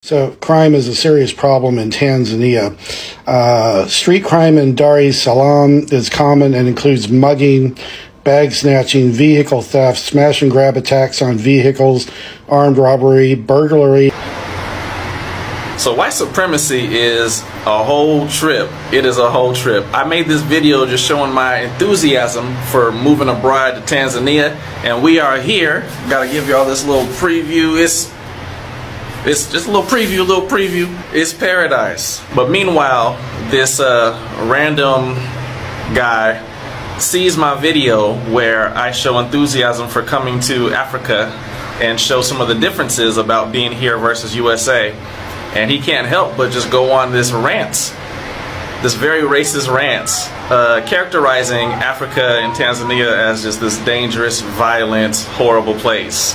So crime is a serious problem in Tanzania. Street crime in Dar es Salaam is common and includes mugging, bag snatching, vehicle theft, smash and grab attacks on vehicles, armed robbery, burglary. So white supremacy is a whole trip. It is a whole trip. I made this video just showing my enthusiasm for moving abroad to Tanzania, and we are here. Gotta give y'all this little preview. It's just a little preview, It's paradise. But meanwhile, this random guy sees my video where I show enthusiasm for coming to Africa and show some of the differences about being here versus USA. And he can't help but just go on this rant, this very racist rant, characterizing Africa and Tanzania as just this dangerous, violent, horrible place.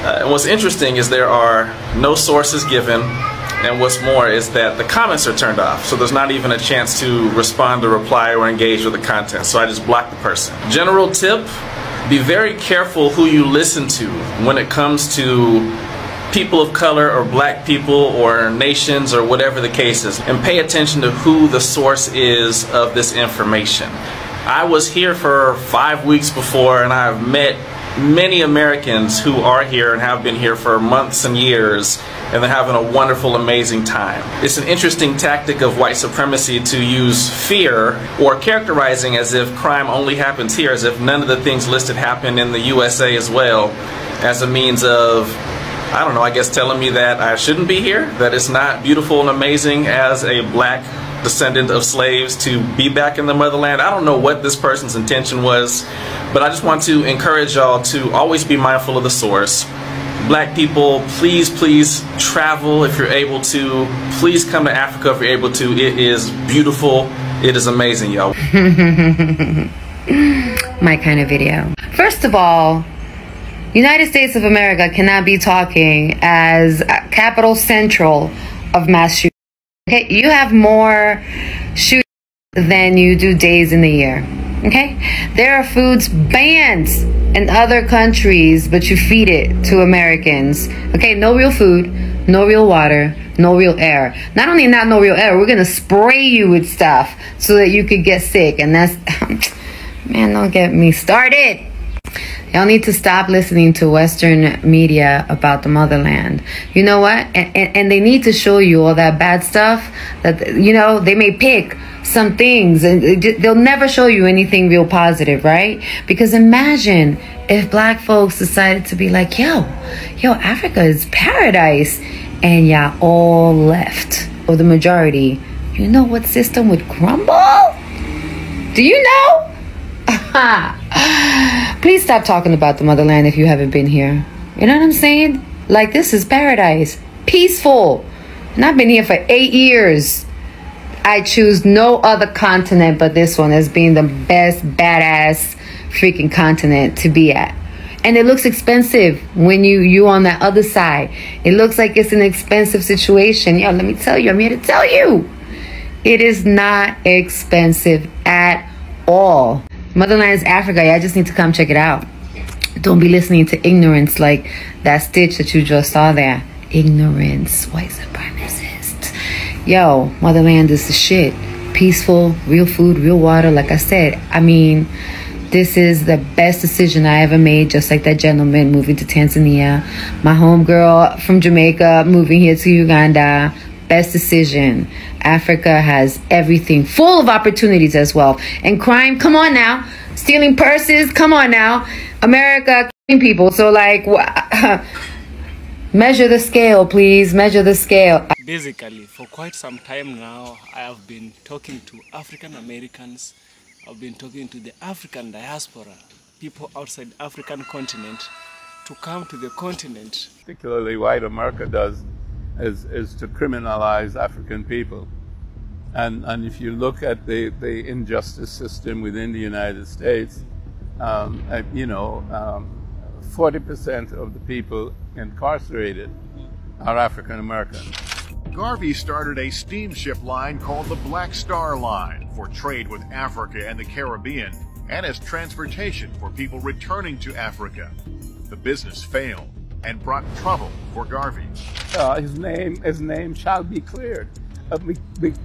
And what's interesting is there are no sources given, and what's more is that the comments are turned off, so there's not even a chance to respond or reply or engage with the content, so I just block the person. General tip, be very careful who you listen to when it comes to people of color or black people or nations or whatever the case is, and pay attention to who the source is of this information. I was here for 5 weeks before, and I've met many Americans who are here and have been here for months and years, and they're having a wonderful, amazing time. It's an interesting tactic of white supremacy to use fear or characterizing as if crime only happens here, as if none of the things listed happen in the USA as well, as a means of, I don't know, I guess telling me that I shouldn't be here, that it's not beautiful and amazing as a black descendant of slaves to be back in the motherland. I don't know what this person's intention was, but I just want to encourage y'all to always be mindful of the source. Black people, please, please travel if you're able to. Please come to Africa if you're able to. It is beautiful. It is amazing, y'all. My kind of video. First of all, United States of America cannot be talking as capital central of mass shootings. Okay, you have more shootings than you do days in the year. Okay, there are foods banned in other countries, but you feed it to Americans. Okay, no real food, no real water, no real air. Not only not no real air, we're gonna spray you with stuff so that you could get sick. And that's, man, don't get me started. Y'all need to stop listening to Western media about the motherland. You know what? And they need to show you all that bad stuff that, you know, they may pick some things and they'll never show you anything real positive, right? Because imagine if black folks decided to be like, yo, Africa is paradise, and y'all all left, or the majority. You know what system would crumble? Do you know? Please stop talking about the motherland if you haven't been here. You know what I'm saying? Like, this is paradise. Peaceful. And I've been here for 8 years. I choose no other continent but this one as being the best badass freaking continent to be at. And it looks expensive when you on that other side. It looks like it's an expensive situation. Yo, let me tell you, I'm here to tell you. It is not expensive at all. Motherland is Africa. Y'all just need to come check it out. Don't be listening to ignorance like that stitch that you just saw there. Ignorance, white supremacist. Yo, motherland is the shit. Peaceful, real food, real water. Like I said, I mean, this is the best decision I ever made, just like that gentleman moving to Tanzania. My homegirl from Jamaica moving here to Uganda. Best decision. Africa has everything, full of opportunities as well. And crime, come on now. Stealing purses, come on now. America, killing people. So, like, measure the scale, please. Measure the scale. Basically, for quite some time now, I have been talking to African Americans. I've been talking to the African diaspora, people outside the African continent, to come to the continent. Particularly white America does is to criminalize African people. And if you look at the injustice system within the United States, 40% of the people incarcerated are African American. Garvey started a steamship line called the Black Star Line for trade with Africa and the Caribbean, and as transportation for people returning to Africa. The business failed. and brought trouble for Garvey. His name shall be cleared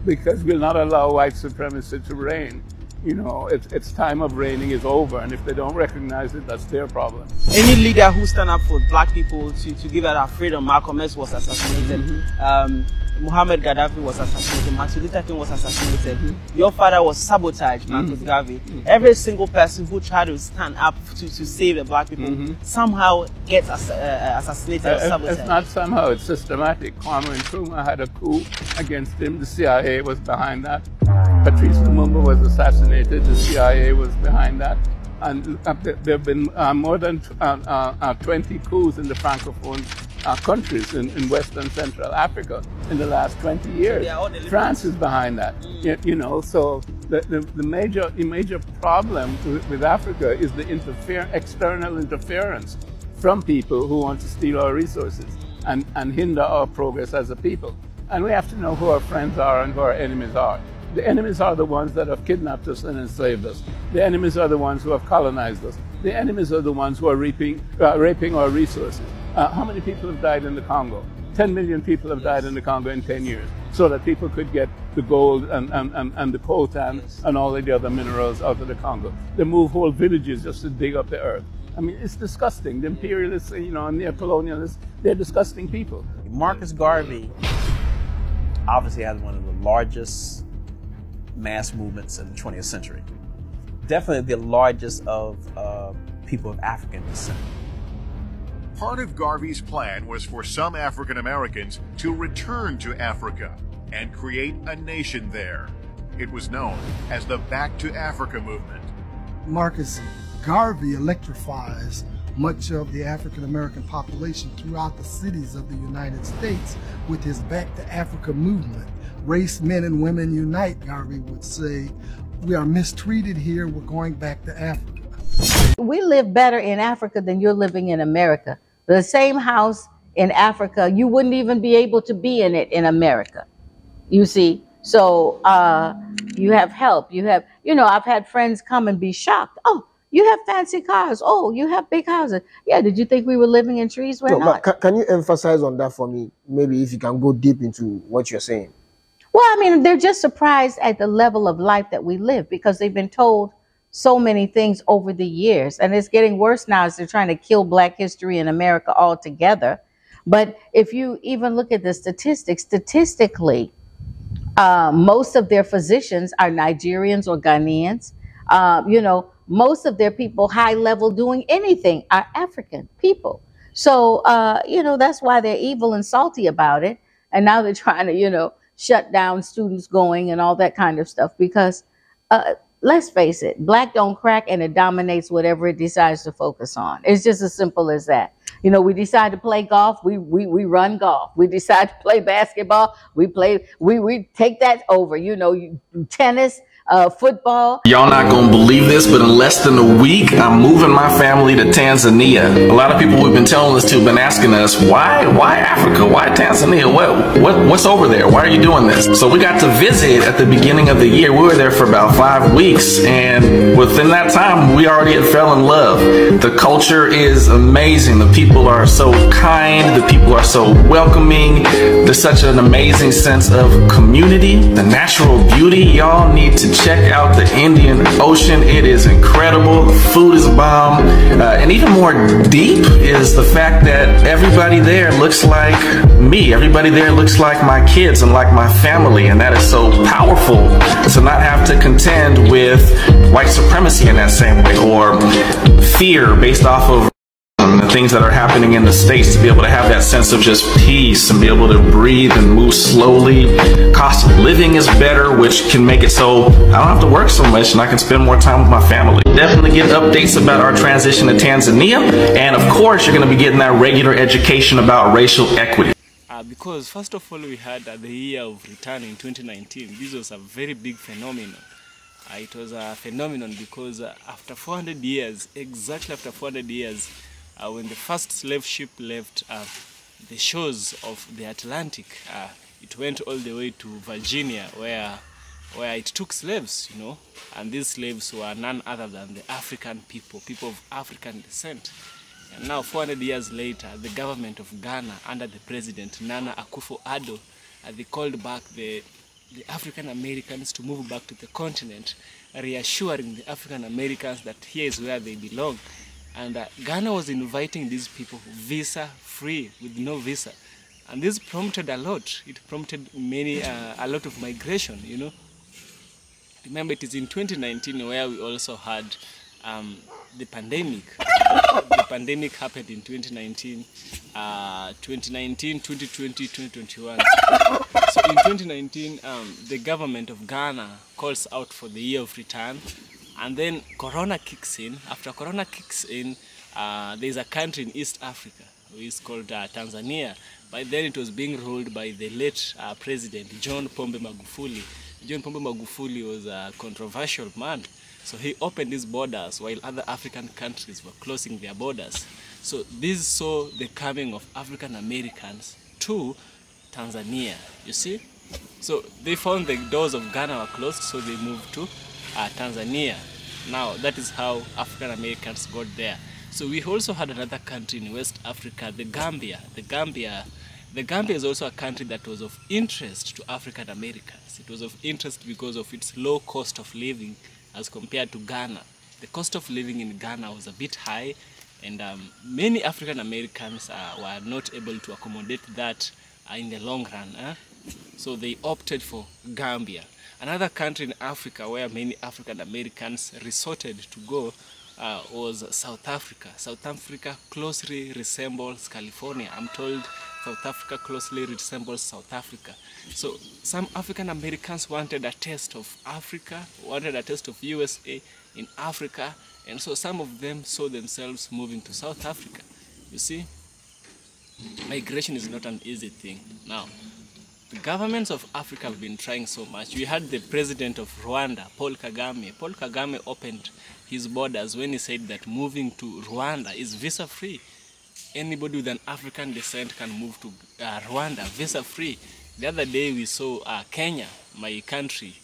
because we'll not allow white supremacy to reign. You know, its time of reigning is over, and if they don't recognize it, that's their problem. Any leader who stand up for black people to give out our freedom, Malcolm X was assassinated. Muhammad Gaddafi was assassinated. Martin Luther King was assassinated. Your father was sabotaged, Marcus Garvey. Every single person who tried to stand up to save the black people somehow gets assassinated or sabotaged. It's not somehow, it's systematic. Kwame Nkrumah had a coup against him. The CIA was behind that. Patrice Lumumba was assassinated. The CIA was behind that. And there have been more than 20 coups in the Francophone countries in West and Central Africa in the last 20 years. France is behind that. You know, so the major problem with Africa is the external interference from people who want to steal our resources and hinder our progress as a people. And we have to know who our friends are and who our enemies are. The enemies are the ones that have kidnapped us and enslaved us. The enemies are the ones who have colonized us. The enemies are the ones who are raping our resources. How many people have died in the Congo? 10 million people have died in the Congo in 10 years, so that people could get the gold and the coltan and all of the other minerals out of the Congo. They move whole villages just to dig up the earth. I mean, it's disgusting. The imperialists, you know, and the colonialists, they're disgusting people. Marcus Garvey obviously has one of the largest mass movements in the 20th century. Definitely the largest of people of African descent. Part of Garvey's plan was for some African Americans to return to Africa and create a nation there. It was known as the Back to Africa movement. Marcus Garvey electrifies much of the African American population throughout the cities of the United States with his Back to Africa movement. Race, men and women unite, Garvey would say. We are mistreated here, we're going back to Africa. We live better in Africa than you're living in America. The same house in Africa, you wouldn't even be able to be in it in America, you see. So you have help, you know, I've had friends come and be shocked. Oh, you have fancy cars. Oh, you have big houses. Yeah, did you think we were living in trees? We're not. But can you emphasize on that for me? Maybe if you can go deep into what you're saying. Well, I mean, they're just surprised at the level of life that we live because they've been told so many things over the years. And it's getting worse now as they're trying to kill Black history in America altogether. But if you even look at the statistics, statistically, most of their physicians are Nigerians or Ghanaians. You know, most of their people high level doing anything are African people. So, you know, that's why they're evil and salty about it. And now they're trying to, you know, shut down students going and all that kind of stuff because let's face it, Black don't crack and it dominates whatever it decides to focus on. It's just as simple as that. You know, we decide to play golf, we run golf. We decide to play basketball, we take that over. You know, tennis, football. Y'all not gonna believe this, but in less than a week, I'm moving my family to Tanzania. A lot of people we've been telling us to have been asking us, why Africa? Why Tanzania? What's over there? Why are you doing this? So we got to visit at the beginning of the year. We were there for about 5 weeks, and within that time, we already had fell in love. The culture is amazing. The people are so kind. The people are so welcoming. There's such an amazing sense of community. The natural beauty. Y'all need to check out the Indian Ocean. It is incredible. The food is bomb. And even more deep is the fact that everybody there looks like me. Everybody there looks like my kids and like my family. And that is so powerful to not have to contend with white supremacy in that same way or fear based off of the things that are happening in the States, to be able to have that sense of just peace and be able to breathe and move slowly. Cost of living is better, which can make it so I don't have to work so much and I can spend more time with my family. Definitely get updates about our transition to Tanzania, and of course you're going to be getting that regular education about racial equity. Because first of all, we had the year of return in 2019. This was a very big phenomenon. It was a phenomenon because after 400 years, exactly after 400 years, when the first slave ship left the shores of the Atlantic, it went all the way to Virginia, where it took slaves, you know, and these slaves were none other than the African people of African descent. And now 400 years later, the government of Ghana under the president Nana Akufo-Addo, they called back the African Americans to move back to the continent, reassuring the African Americans that here is where they belong. And Ghana was inviting these people visa free, with no visa. And this prompted a lot. It prompted a lot of migration, you know. Remember, it is in 2019 where we also had the pandemic. The pandemic happened in 2019, 2020, 2021. So in 2019, the government of Ghana calls out for the year of return, and then Corona kicks in. After Corona kicks in, there's a country in East Africa, which is called Tanzania. By then it was being ruled by the late president, John Pombe Magufuli. John Pombe Magufuli was a controversial man. So he opened his borders while other African countries were closing their borders. So this saw the coming of African Americans to Tanzania, you see? So they found the doors of Ghana were closed, so they moved to Tanzania. Now that is how African Americans got there. So we also had another country in West Africa, the Gambia. The Gambia is also a country that was of interest to African Americans. It was of interest because of its low cost of living as compared to Ghana. The cost of living in Ghana was a bit high, and many African Americans were not able to accommodate that in the long run. So they opted for Gambia. Another country in Africa where many African Americans resorted to go was South Africa. South Africa closely resembles California. I'm told South Africa closely resembles South Africa. So some African Americans wanted a taste of Africa, wanted a taste of USA in Africa, and so some of them saw themselves moving to South Africa. You see, migration is not an easy thing. Now, the governments of Africa have been trying so much. We had the president of Rwanda, Paul Kagame. Paul Kagame opened his borders when he said that moving to Rwanda is visa-free. Anybody with an African descent can move to Rwanda visa-free. The other day we saw Kenya, my country,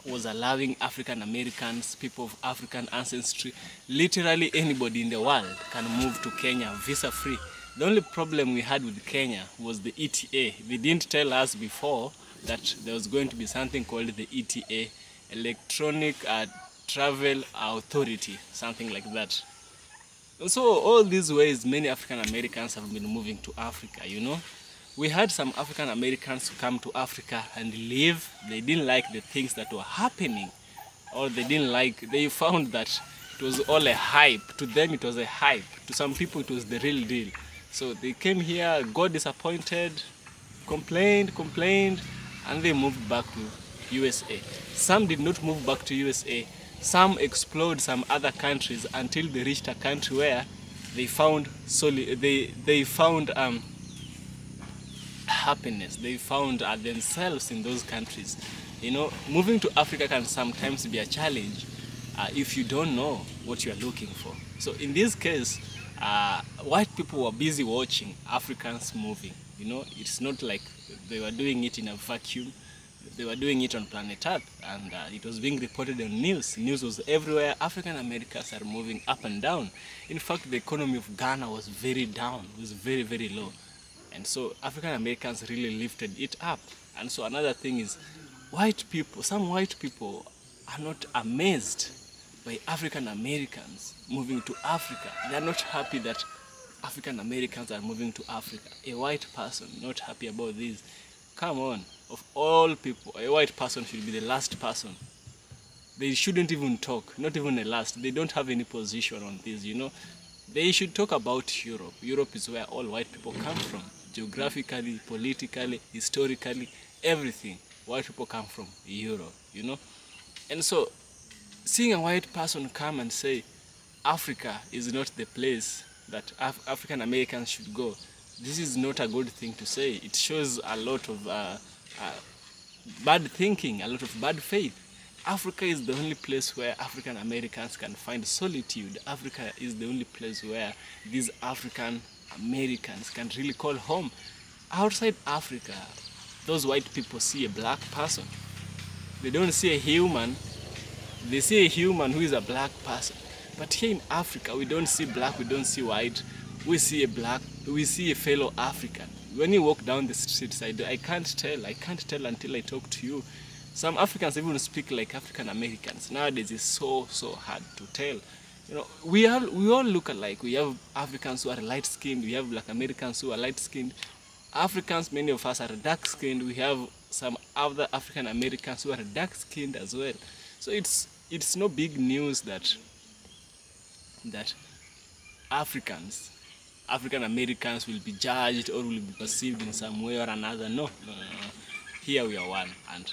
was allowing African Americans, people of African ancestry, literally anybody in the world can move to Kenya visa-free. The only problem we had with Kenya was the ETA. They didn't tell us before that there was going to be something called the ETA, Electronic Travel Authority, something like that. And so all these ways, many African Americans have been moving to Africa, you know. We had some African Americans who come to Africa and leave. They didn't like the things that were happening, or they found that it was all a hype. To them it was a hype. To some people it was the real deal. So they came here, got disappointed, complained, and they moved back to USA. Some did not move back to USA. Some explored some other countries until they reached a country where they found happiness. They found themselves in those countries. You know, moving to Africa can sometimes be a challenge if you don't know what you are looking for. So in this case, white people were busy watching Africans moving. You know, it's not like they were doing it in a vacuum. They were doing it on planet Earth, and it was being reported on news. News was everywhere. African Americans are moving up and down. In fact, the economy of Ghana was very down. It was very, very low. And so African Americans really lifted it up. And so another thing is, some white people are not amazed by African Americans moving to Africa. They are not happy that African Americans are moving to Africa. A white person not happy about this. Come on, of all people, a white person should be the last person. They shouldn't even talk, not even the last. They don't have any position on this, you know. They should talk about Europe. Europe is where all white people come from. Geographically, politically, historically, everything. White people come from Europe, you know. And so, seeing a white person come and say, Africa is not the place that African Americans should go, this is not a good thing to say. It shows a lot of bad thinking, a lot of bad faith. Africa is the only place where African Americans can find solitude. Africa is the only place where these African Americans can really call home. Outside Africa, those white people see a black person. They don't see a human. They see a human who is a black person. But here in Africa, we don't see black, we don't see white. We see a black, we see a fellow African. When you walk down the streets, I can't tell until I talk to you. Some Africans even speak like African Americans. Nowadays it's so hard to tell. You know, we all look alike. We have Africans who are light skinned, we have black Americans who are light skinned. Africans, many of us are dark skinned. We have some other African Americans who are dark skinned as well. So it's no big news that African Americans will be judged or will be perceived in some way or another. No. Here we are one, and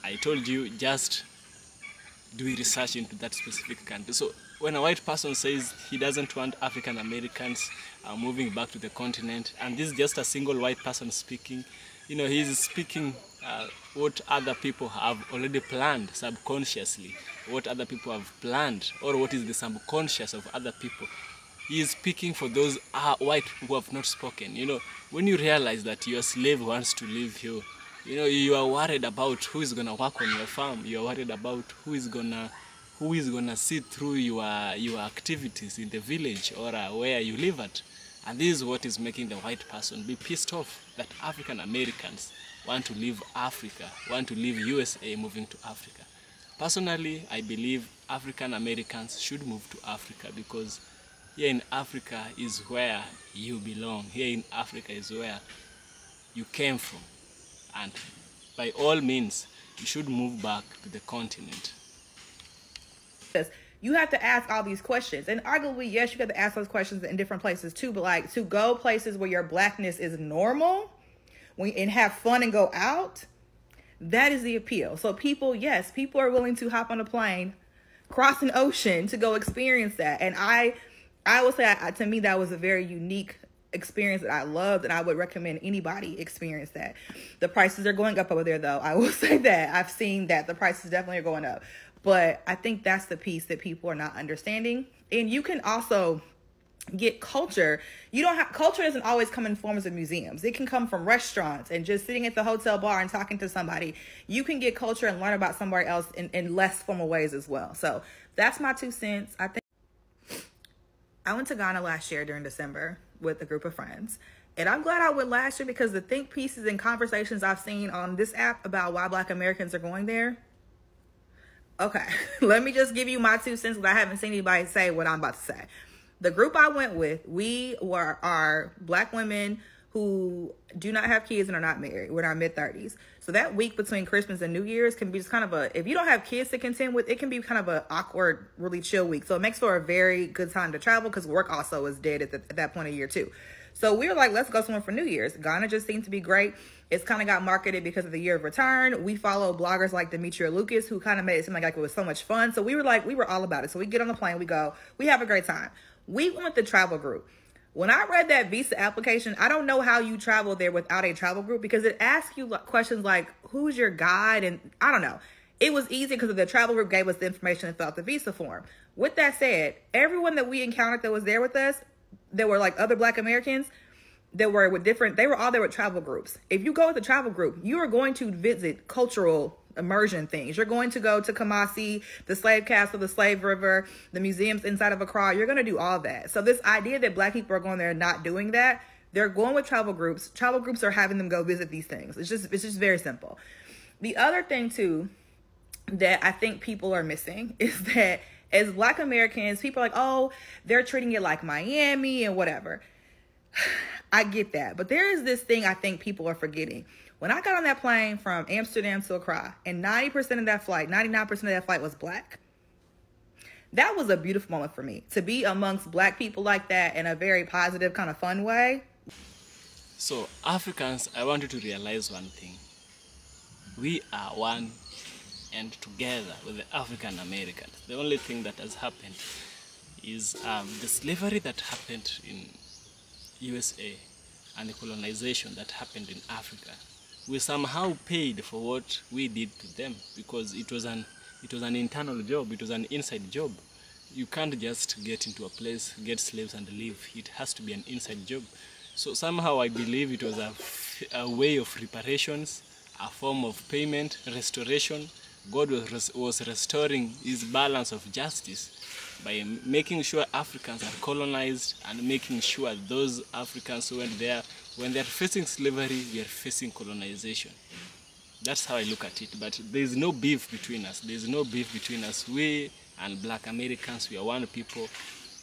I told you, just do research into that specific country. So when a white person says he doesn't want African Americans moving back to the continent, and this is just a single white person speaking, you know, he's speaking what other people have already planned subconsciously, what other people have planned, or what is the subconscious of other people. He is speaking for those white who have not spoken. You know, when you realize that your slave wants to leave you, you know, you are worried about who is gonna work on your farm. You are worried about who is gonna see through your activities in the village or where you live at. And this is what is making the white person be pissed off, that African Americans want to leave Africa, want to leave USA moving to Africa. Personally, I believe African Americans should move to Africa, because here in Africa is where you belong. Here in Africa is where you came from. And by all means, you should move back to the continent. You have to ask all these questions. And arguably, yes, you have to ask those questions in different places too. But like, to go places where your blackness is normal and have fun and go out, that is the appeal. So people, yes, people are willing to hop on a plane, cross an ocean to go experience that. And I will say, to me, that was a very unique experience that I loved, and I would recommend anybody experience that. The prices are going up over there, though. I will say that. I've seen that. The prices definitely are going up. But I think that's the piece that people are not understanding. And you can also get culture. Culture doesn't always come in forms of museums. It can come from restaurants and just sitting at the hotel bar and talking to somebody. You can get culture and learn about somewhere else in less formal ways as well. So that's my 2 cents. I went to Ghana last year during December with a group of friends. And I'm glad I went last year, because the think pieces and conversations I've seen on this app about why Black Americans are going there. Okay, let me just give you my 2 cents, because I haven't seen anybody say what I'm about to say. The group I went with, we are Black women who do not have kids and are not married. We're in our mid-30s. So that week between Christmas and New Year's can be just kind of if you don't have kids to contend with, it can be kind of an awkward, really chill week. So it makes for a very good time to travel, because work also is dead at that point of year too. So we were like, let's go somewhere for New Year's. Ghana just seemed to be great. It's kind of got marketed because of the year of return. We follow bloggers like Demetria Lucas, who kind of made it seem like it was so much fun. So we were all about it. So we get on the plane, we go, we have a great time. We went with the travel group. When I read that visa application, I don't know how you travel there without a travel group, because it asks you questions like, who's your guide? And I don't know. It was easy because the travel group gave us the information and filled out the visa form. With that said, everyone that we encountered that was there with us, that were like other Black Americans, that were with they were all there with travel groups. If you go with the travel group, you are going to visit cultural immersion things. You're going to go to Kumasi, the slave castle, the slave river, the museums inside of Accra. You're going to do all that. So this idea that Black people are going there and not doing that, they're going with travel groups. Travel groups are having them go visit these things. It's just very simple. The other thing too that I think people are missing is that as Black Americans, people are like, oh, they're treating it like Miami and whatever. I get that. But there is this thing I think people are forgetting. When I got on that plane from Amsterdam to Accra, and 90% of that flight, 99% of that flight was Black, that was a beautiful moment for me. To be amongst Black people like that in a very positive, kind of fun way. So, Africans, I want you to realize one thing. We are one and together with the African Americans. The only thing that has happened is the slavery that happened in USA and the colonization that happened in Africa. We somehow paid for what we did to them, because it was an internal job, it was an inside job. You can't just get into a place, get slaves and leave. It has to be an inside job. So somehow I believe it was a way of reparations, a form of payment, restoration God was restoring his balance of justice by making sure Africans are colonized and making sure those Africans when they're facing slavery, we are facing colonization. That's how I look at it. But there's no beef between us. There's no beef between us. We and Black Americans, we are one people.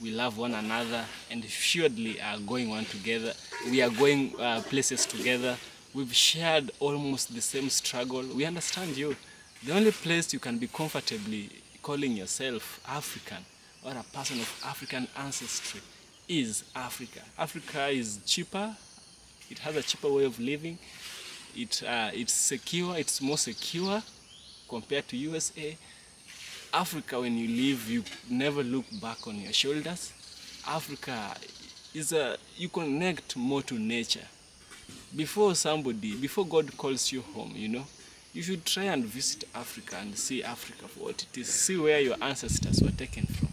We love one another, and surely are going one together. We are going places together. We've shared almost the same struggle. We understand you. The only place you can be comfortably calling yourself African or a person of African ancestry is Africa. Africa is cheaper. It has a cheaper way of living. It's secure. It's more secure compared to USA. Africa, when you leave, you never look back on your shoulders. Africa is you connect more to nature. Before God calls you home, you know, you should try and visit Africa and see Africa for what it is. See where your ancestors were taken from.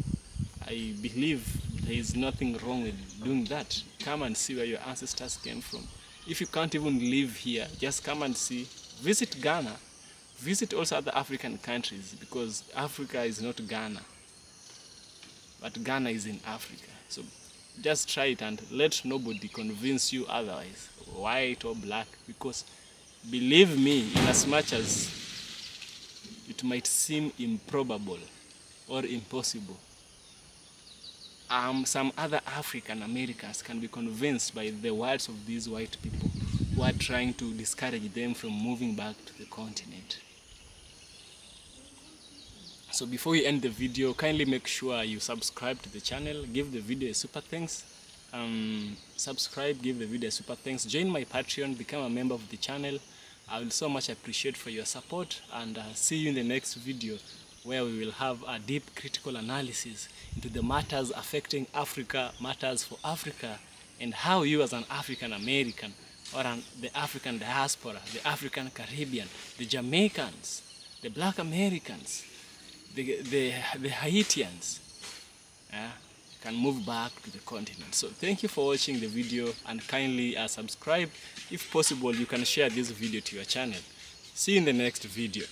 I believe there is nothing wrong with doing that. Come and see where your ancestors came from. If you can't even live here, just come and see. Visit Ghana. Visit also other African countries, because Africa is not Ghana, but Ghana is in Africa. So just try it and let nobody convince you otherwise, white or black, because believe me, in as much as it might seem improbable or impossible, some other African Americans can be convinced by the words of these white people who are trying to discourage them from moving back to the continent. So before we end the video, kindly make sure you subscribe to the channel, give the video a super thanks, subscribe, give the video a super thanks, join my Patreon, become a member of the channel. I will so much appreciate for your support, and see you in the next video, where we will have a deep critical analysis into the matters affecting Africa, matters for Africa, and how you as an African American or the African diaspora, the African Caribbean, the Jamaicans, the Black Americans, the Haitians can move back to the continent. So thank you for watching the video, and kindly subscribe. If possible, you can share this video to your channel. See you in the next video.